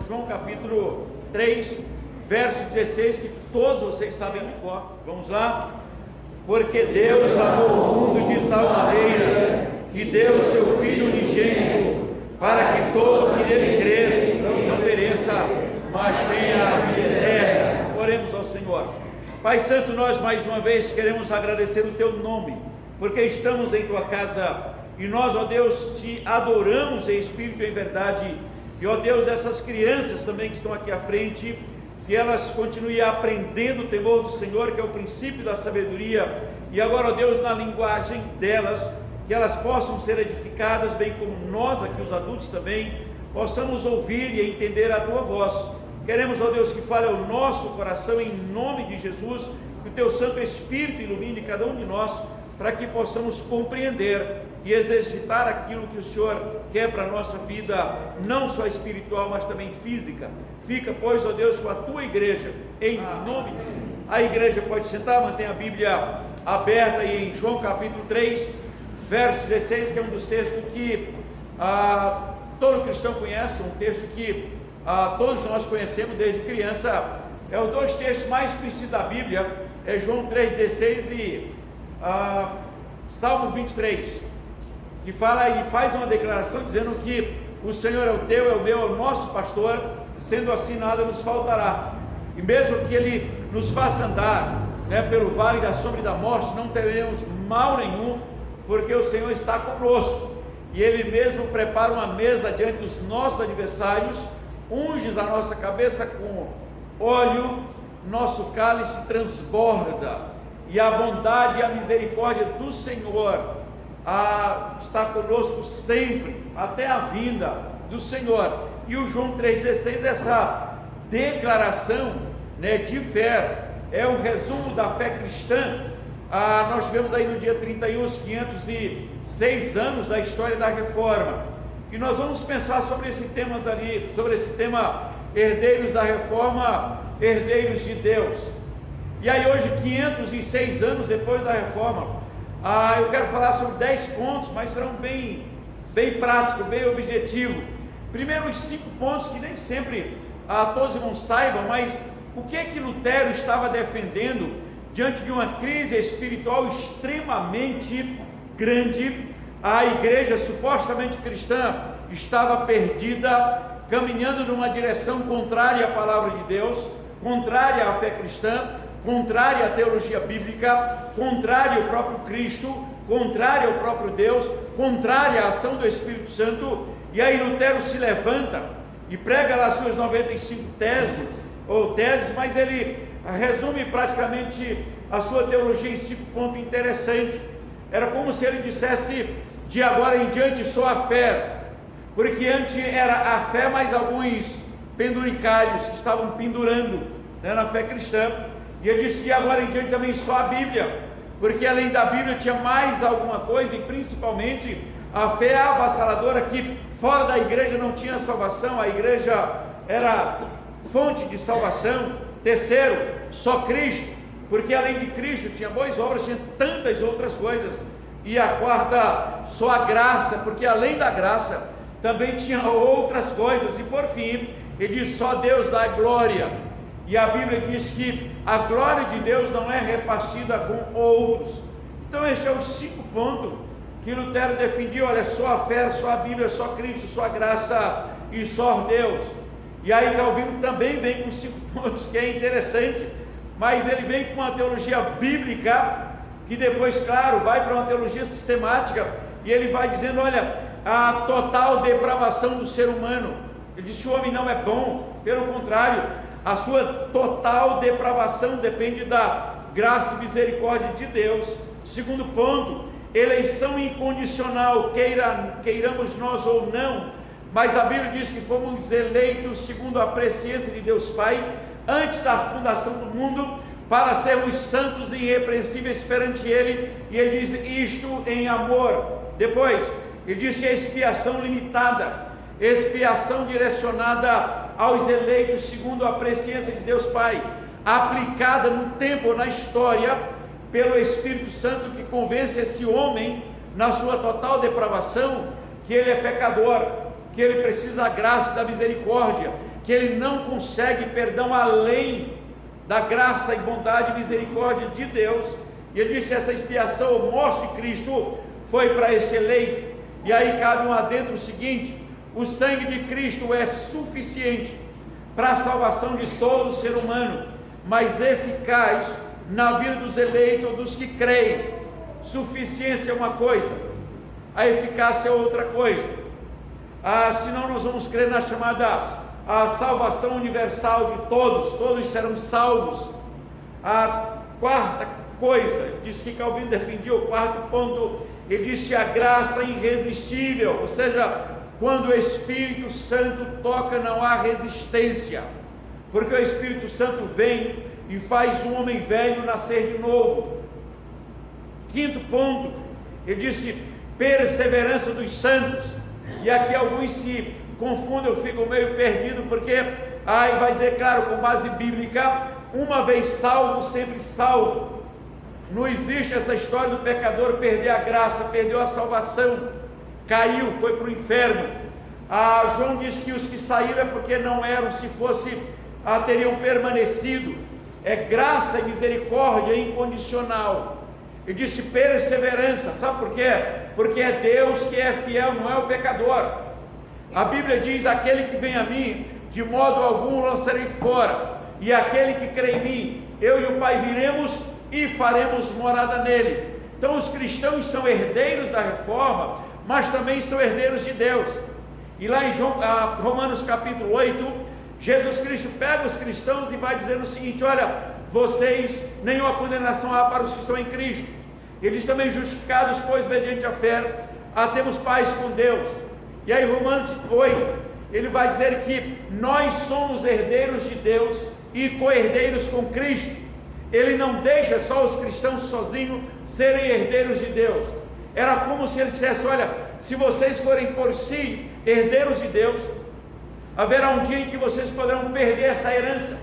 João capítulo 3, verso 16, que todos vocês sabem de cor. Vamos lá? Porque Deus amou o mundo de tal maneira que deu o seu Filho unigênito, para que todo que nele crer não pereça, mas tenha a vida eterna. Oremos ao Senhor. Pai Santo, nós mais uma vez queremos agradecer o Teu nome, porque estamos em Tua casa, e nós, ó Deus, Te adoramos em espírito e em verdade. E, ó Deus, essas crianças também que estão aqui à frente, que elas continuem aprendendo o temor do Senhor, que é o princípio da sabedoria, e agora, ó Deus, na linguagem delas, que elas possam ser edificadas, bem como nós aqui, os adultos também, possamos ouvir e entender a Tua voz. Queremos, ó Deus, que fale ao nosso coração, em nome de Jesus, que o Teu Santo Espírito ilumine cada um de nós, para que possamos compreender e exercitar aquilo que o Senhor quer para a nossa vida, não só espiritual, mas também física. Fica, pois, ó Deus, com a Tua igreja, em nome de Jesus. A igreja pode sentar, mantém a Bíblia aberta aí em João capítulo 3, verso 16, que é um dos textos que todo cristão conhece, um texto que todos nós conhecemos desde criança. É os dois textos mais conhecidos da Bíblia, é João 3,16 e Salmo 23, que fala e faz uma declaração dizendo que o Senhor é o teu, é o meu, é o nosso pastor, sendo assim nada nos faltará. E mesmo que Ele nos faça andar, pelo vale da sombra e da morte, não teremos mal nenhum, porque o Senhor está conosco, e Ele mesmo prepara uma mesa diante dos nossos adversários, unge a nossa cabeça com óleo, nosso cálice transborda, e a bondade e a misericórdia do Senhor está conosco sempre, até a vinda do Senhor. E o João 3,16, essa declaração de fé, é um resumo da fé cristã. Nós tivemos aí no dia 31 os 506 anos da história da Reforma, e nós vamos pensar sobre esse tema, herdeiros da Reforma, herdeiros de Deus. E aí hoje, 506 anos depois da Reforma, eu quero falar sobre 10 pontos, mas serão bem práticos, bem objetivos. Primeiro, os 5 pontos que nem sempre todos os irmãos saibam, mas o que Lutero estava defendendo diante de uma crise espiritual extremamente grande. A igreja supostamente cristã estava perdida, caminhando numa direção contrária à palavra de Deus, contrária à fé cristã, contrária à teologia bíblica, contrária ao próprio Cristo, contrária ao próprio Deus, contrária à ação do Espírito Santo. E aí Lutero se levanta e prega lá suas 95 teses, mas ele resume praticamente a sua teologia em 5 pontos interessantes. Era como se ele dissesse: de agora em diante só a fé, porque antes era a fé mais alguns penduricalhos que estavam pendurando na fé cristã. E ele disse: de agora em diante também só a Bíblia, porque além da Bíblia tinha mais alguma coisa, e principalmente a fé avassaladora, que fora da igreja não tinha salvação, a igreja era fonte de salvação. Terceiro, só Cristo, porque além de Cristo tinha boas obras, tinha tantas outras coisas. E a quarta, só a graça, porque além da graça também tinha outras coisas. E por fim, ele diz: só Deus dá glória. E a Bíblia diz que a glória de Deus não é repartida com outros. Então estes são os 5 pontos que Lutero defendia. Olha, só a fé, só a Bíblia, só Cristo, só a graça e só Deus. E aí Calvino também vem com 5 pontos, que é interessante, mas ele vem com uma teologia bíblica, que depois, claro, vai para uma teologia sistemática, e ele vai dizendo: olha, a total depravação do ser humano. Ele diz que o homem não é bom, pelo contrário, a sua total depravação depende da graça e misericórdia de Deus. Segundo ponto, eleição incondicional, queiramos nós ou não, mas a Bíblia diz que fomos eleitos segundo a presciência de Deus Pai, antes da fundação do mundo, para sermos santos e irrepreensíveis perante Ele. E ele diz isto em amor. Depois, ele diz que a expiação limitada, expiação direcionada aos eleitos segundo a presciência de Deus Pai. aplicada no tempo, na história, pelo Espírito Santo, que convence esse homem, na sua total depravação, que ele é pecador, que ele precisa da graça e da misericórdia, que ele não consegue perdão além da graça e bondade e misericórdia de Deus. E ele disse: essa expiação, a morte de Cristo, foi para esse eleito. E aí cabe um adendo seguinte: o sangue de Cristo é suficiente para a salvação de todo ser humano, mas eficaz na vida dos eleitos, dos que creem. Suficiência é uma coisa, a eficácia é outra coisa. Senão nós vamos crer na chamada a salvação universal de todos, todos serão salvos. A quarta coisa, diz que Calvino defendia o quarto ponto, ele disse: a graça irresistível, ou seja, quando o Espírito Santo toca, não há resistência, porque o Espírito Santo vem e faz um homem velho nascer de novo. Quinto ponto, ele disse: perseverança dos santos. E aqui alguns se confundem, eu fico meio perdido, porque aí vai dizer, claro, com base bíblica, uma vez salvo, sempre salvo. Não existe essa história do pecador perder a graça, perdeu a salvação, caiu, foi para o inferno. João diz que os que saíram é porque não eram, se fosse, teriam permanecido. É graça e misericórdia incondicional. Ele disse perseverança, sabe por quê? Porque é Deus que é fiel, não é o pecador. A Bíblia diz: aquele que vem a mim, de modo algum lançarei fora, e aquele que crê em mim, eu e o Pai viremos e faremos morada nele. Então os cristãos são herdeiros da reforma, mas também são herdeiros de Deus. E lá em Romanos capítulo 8, Jesus Cristo pega os cristãos e vai dizendo o seguinte: olha, vocês, nenhuma condenação há para os que estão em Cristo. Eles também justificados, pois mediante a fé, temos paz com Deus. E aí Romanos 8, ele vai dizer que nós somos herdeiros de Deus e co-herdeiros com Cristo. Ele não deixa só os cristãos sozinhos serem herdeiros de Deus. Era como se ele dissesse: olha, se vocês forem por si herdeiros de Deus, haverá um dia em que vocês poderão perder essa herança.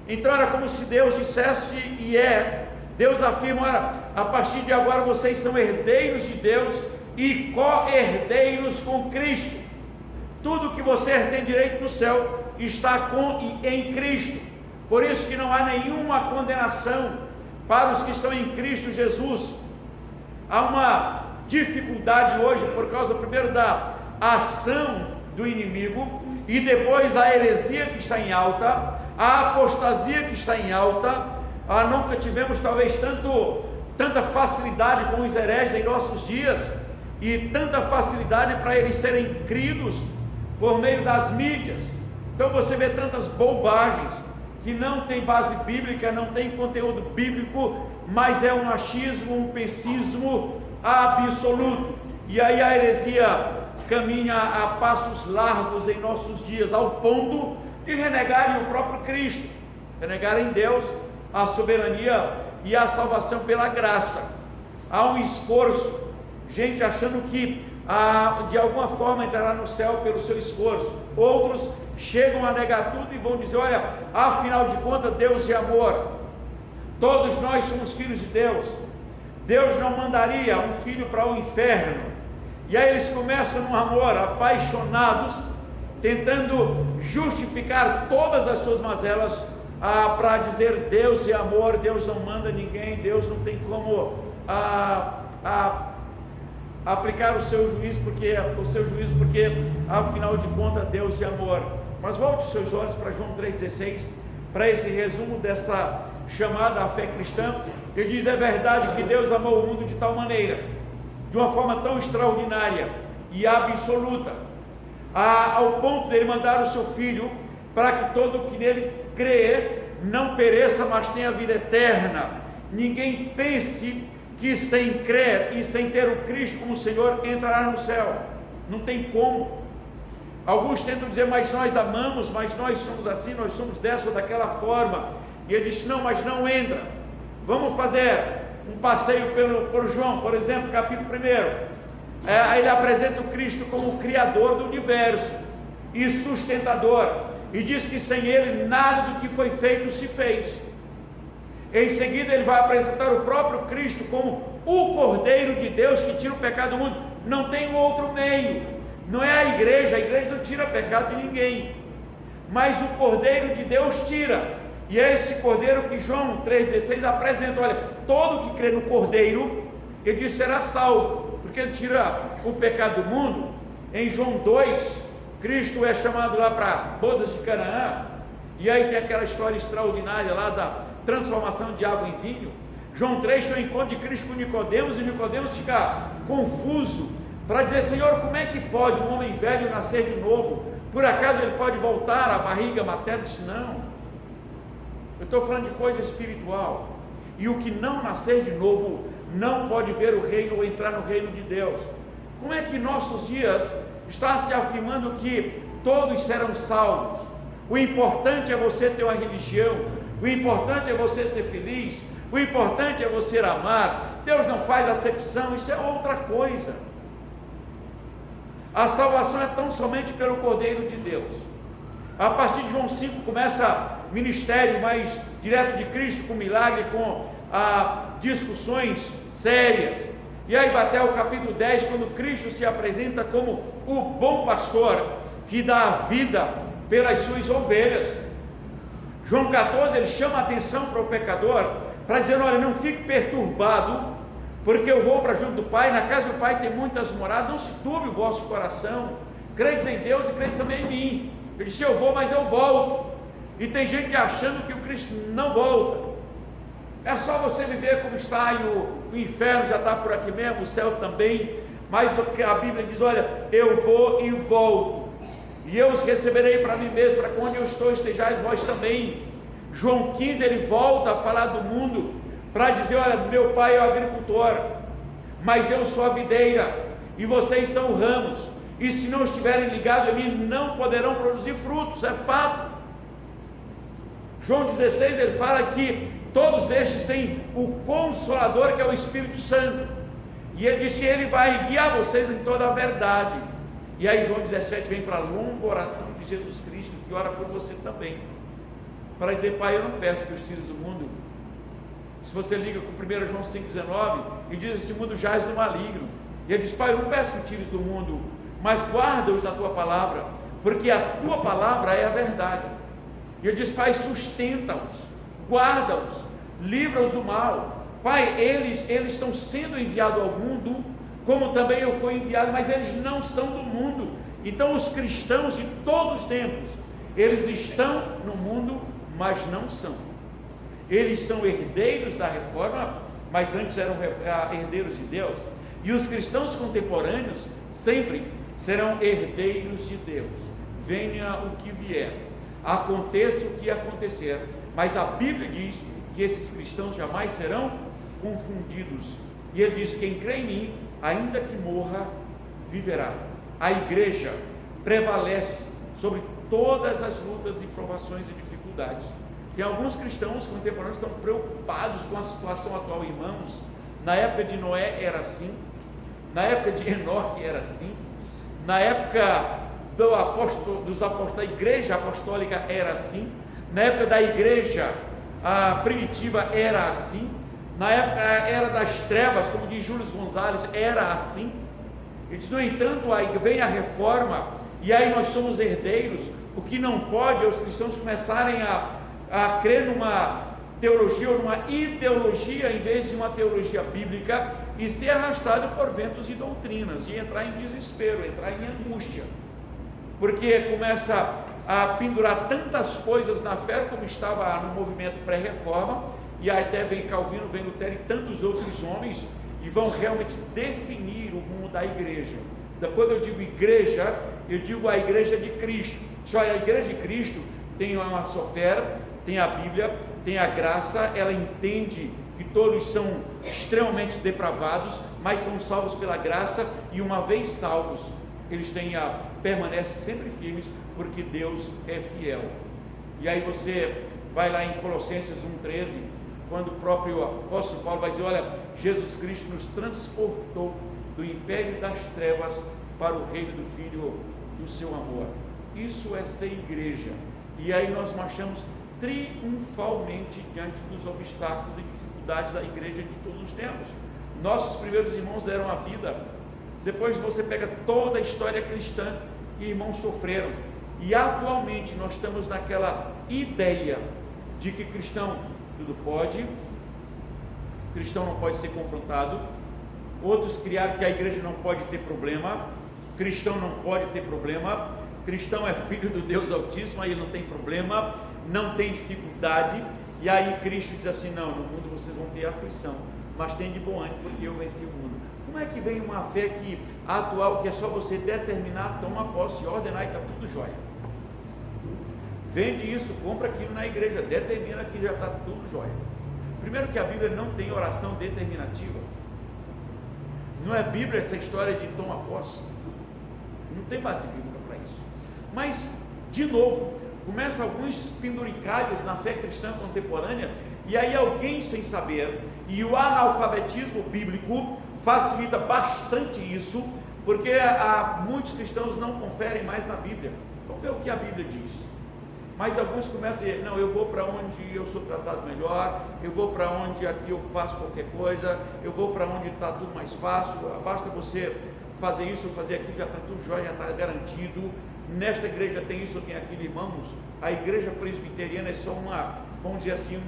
Então era como se Deus dissesse, e Deus afirma: olha, a partir de agora vocês são herdeiros de Deus e co-herdeiros com Cristo. Tudo que você tem direito no céu está com e em Cristo. Por isso que não há nenhuma condenação para os que estão em Cristo Jesus. Há uma dificuldade hoje por causa, primeiro, da ação do inimigo, e depois a heresia que está em alta, a apostasia que está em alta. Nunca tivemos talvez tanta facilidade com os hereges em nossos dias, e tanta facilidade para eles serem cridos por meio das mídias. Então você vê tantas bobagens que não tem base bíblica, não tem conteúdo bíblico, mas é um achismo, um pensismo absoluto. E aí a heresia caminha a passos largos em nossos dias, ao ponto de renegarem o próprio Cristo, renegarem Deus, a soberania e a salvação pela graça. Há um esforço, gente achando que de alguma forma entrará no céu pelo seu esforço. Outros chegam a negar tudo e vão dizer: olha, afinal de contas Deus é amor, todos nós somos filhos de Deus, Deus não mandaria um filho para o inferno. E aí eles começam num amor, apaixonados, tentando justificar todas as suas mazelas, para dizer: Deus é amor, Deus não manda ninguém, Deus não tem como aplicar o seu juízo, porque afinal de contas Deus é amor. Mas volte os seus olhos para João 3,16, para esse resumo dessa chamada à fé cristã. Ele diz: é verdade que Deus amou o mundo de tal maneira, de uma forma tão extraordinária e absoluta, ao ponto de ele mandar o seu Filho, para que todo que nele crê não pereça, mas tenha vida eterna. Ninguém pense que sem crer e sem ter o Cristo como Senhor entrará no céu. Não tem como. Alguns tentam dizer: mas nós amamos, mas nós somos assim, nós somos dessa ou daquela forma. E ele diz: não, mas não entra. Vamos fazer um passeio por João, por exemplo, capítulo 1. Aí ele apresenta o Cristo como o Criador do universo e sustentador, e diz que sem ele nada do que foi feito se fez. Em seguida ele vai apresentar o próprio Cristo como o Cordeiro de Deus que tira o pecado do mundo. Não tem outro meio, não é a igreja não tira pecado de ninguém, mas o Cordeiro de Deus tira, e é esse Cordeiro que João 3,16 apresenta. Olha, todo que crê no Cordeiro, ele diz, será salvo, porque ele tira o pecado do mundo. Em João 2, Cristo é chamado lá para bodas de Canaã, e aí tem aquela história extraordinária lá da transformação de água em vinho. João 3 tem o encontro de Cristo com Nicodemos, e Nicodemos fica confuso para dizer: Senhor, como é que pode um homem velho nascer de novo? Por acaso ele pode voltar à barriga materna? Ele disse: não, eu estou falando de coisa espiritual, e o que não nascer de novo não pode ver o reino ou entrar no reino de Deus. Como é que nossos dias está se afirmando que todos serão salvos? O importante é você ter uma religião, o importante é você ser feliz, o importante é você amar. Deus não faz acepção, isso é outra coisa. A salvação é tão somente pelo Cordeiro de Deus. A partir de João 5 começa ministério mais direto de Cristo, com milagre, com discussões sérias, e aí vai até o capítulo 10, quando Cristo se apresenta como o bom pastor, que dá a vida pelas suas ovelhas. João 14, ele chama a atenção para o pecador, para dizer: olha, não fique perturbado, porque eu vou para junto do Pai, na casa do Pai tem muitas moradas, não se turbe o vosso coração, credes em Deus e credes também em mim. Ele disse: eu vou, mas eu volto. E tem gente achando que o Cristo não volta. É só você viver como está, e o inferno já está por aqui mesmo, o céu também. Mas a Bíblia diz: olha, eu vou e volto, e eu os receberei para mim mesmo, para que onde eu estou estejais vós também. João 15, ele volta a falar do mundo, para dizer: olha, meu pai é o agricultor, mas eu sou a videira, e vocês são ramos, e se não estiverem ligados a mim, não poderão produzir frutos, é fato. João 16, ele fala que todos estes têm o Consolador, que é o Espírito Santo, e ele disse: ele vai guiar vocês em toda a verdade. E aí João 17 vem para a longa oração de Jesus Cristo, que ora por você também, para dizer: Pai, eu não peço que os tires do mundo. Se você liga com 1 João 5,19, e diz: esse mundo jaz no maligno. E ele diz: Pai, eu não peço que tires do mundo, mas guarda-os na tua palavra, porque a tua palavra é a verdade. E ele diz: Pai, sustenta-os, guarda-os, livra-os do mal. Pai, eles estão sendo enviados ao mundo, como também eu fui enviado, mas eles não são do mundo. Então os cristãos de todos os tempos, eles estão no mundo, mas não são. Eles são herdeiros da reforma, mas antes eram herdeiros de Deus. E os cristãos contemporâneos sempre serão herdeiros de Deus. Venha o que vier, aconteça o que acontecer, mas a Bíblia diz que esses cristãos jamais serão confundidos. E ele diz: quem crê em mim, ainda que morra, viverá. A igreja prevalece sobre todas as lutas e provações e dificuldades. Tem alguns cristãos contemporâneos que estão preocupados com a situação atual, irmãos. Na época de Noé era assim, na época de Enoque era assim, na época dos apóstolos, da igreja apostólica era assim, na época da igreja primitiva era assim, na época era das trevas, como diz Júlio Gonzalez, era assim. Ele diz: no entanto, aí vem a reforma, e aí nós somos herdeiros. O que não pode é os cristãos começarem a crer numa teologia ou numa ideologia em vez de uma teologia bíblica, e ser arrastado por ventos e doutrinas, e entrar em desespero, entrar em angústia, porque começa a pendurar tantas coisas na fé, como estava no movimento pré-reforma, e até vem Calvino, vem Lutero e tantos outros homens, e vão realmente definir o rumo da igreja. Quando eu digo igreja, eu digo a igreja de Cristo. Só a igreja de Cristo tem uma sofera, tem a Bíblia, tem a graça, ela entende que todos são extremamente depravados, mas são salvos pela graça, e uma vez salvos, eles permanecem sempre firmes, porque Deus é fiel. E aí você vai lá em Colossenses 1,13, quando o próprio apóstolo Paulo vai dizer: olha, Jesus Cristo nos transportou do império das trevas para o reino do Filho do seu amor. Isso é ser igreja. E aí nós marchamos triunfalmente diante dos obstáculos e dificuldades da igreja de todos os tempos. Nossos primeiros irmãos deram a vida. Depois você pega toda a história cristã que irmãos sofreram. E atualmente nós estamos naquela ideia de que cristão tudo pode, cristão não pode ser confrontado. Outros criaram que a igreja não pode ter problema, cristão não pode ter problema, cristão é filho do Deus Altíssimo, aí não tem problema, não tem dificuldade. E aí Cristo diz assim: não, no mundo vocês vão ter aflição, mas tem de bom ânimo, porque eu venci o mundo. Como é que vem uma fé que atual, que é só você determinar, toma posse, ordenar e está tudo jóia? Vende isso, compra aquilo na igreja, determina que já está tudo jóia. Primeiro que a Bíblia não tem oração determinativa. Não é Bíblia essa história de toma posse. Não tem base bíblica para isso. Mas, de novo, começa alguns penduricalhos na fé cristã contemporânea, e aí alguém sem saber, e o analfabetismo bíblico facilita bastante isso, porque muitos cristãos não conferem mais na Bíblia. Vamos ver o que a Bíblia diz. Mas alguns começam a dizer: não, eu vou para onde eu sou tratado melhor, eu vou para onde aqui eu faço qualquer coisa, eu vou para onde está tudo mais fácil, basta você fazer isso ou fazer aquilo, já está tudo jóia, já está garantido. Nesta igreja tem isso ou tem aquilo. Irmãos, a igreja presbiteriana é só vamos dizer assim,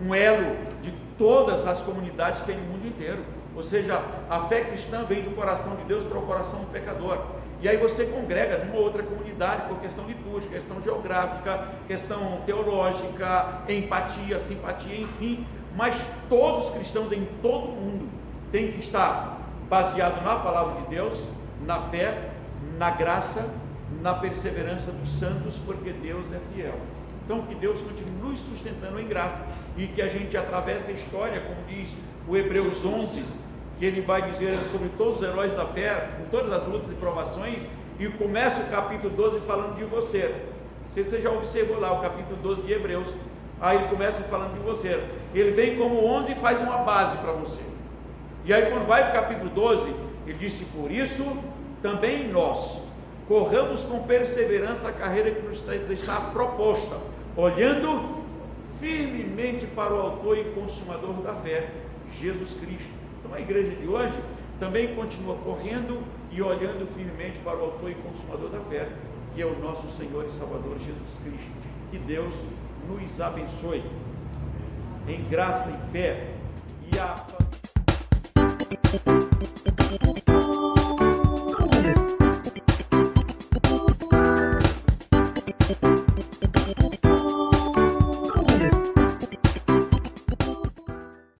um elo de todas as comunidades que tem no mundo inteiro. Ou seja, a fé cristã vem do coração de Deus para o coração do pecador. E aí você congrega numa outra comunidade por questão litúrgica, questão geográfica, questão teológica, empatia, simpatia, enfim. Mas todos os cristãos em todo o mundo têm que estar baseados na palavra de Deus, na fé, na graça, na perseverança dos santos, porque Deus é fiel. Então que Deus continue nos sustentando em graça, e que a gente atravesse a história, como diz o Hebreus 11, que ele vai dizer sobre todos os heróis da fé, com todas as lutas e provações, e começa o capítulo 12 falando de você. Não sei se você já observou lá o capítulo 12 de Hebreus, aí ele começa falando de você. Ele vem como 11 e faz uma base para você. E aí quando vai para o capítulo 12, ele disse: por isso também nós corramos com perseverança a carreira que nos está proposta, olhando firmemente para o autor e consumador da fé, Jesus Cristo. Então a igreja de hoje também continua correndo e olhando firmemente para o autor e consumador da fé, que é o nosso Senhor e Salvador Jesus Cristo. Que Deus nos abençoe em graça e fé, e a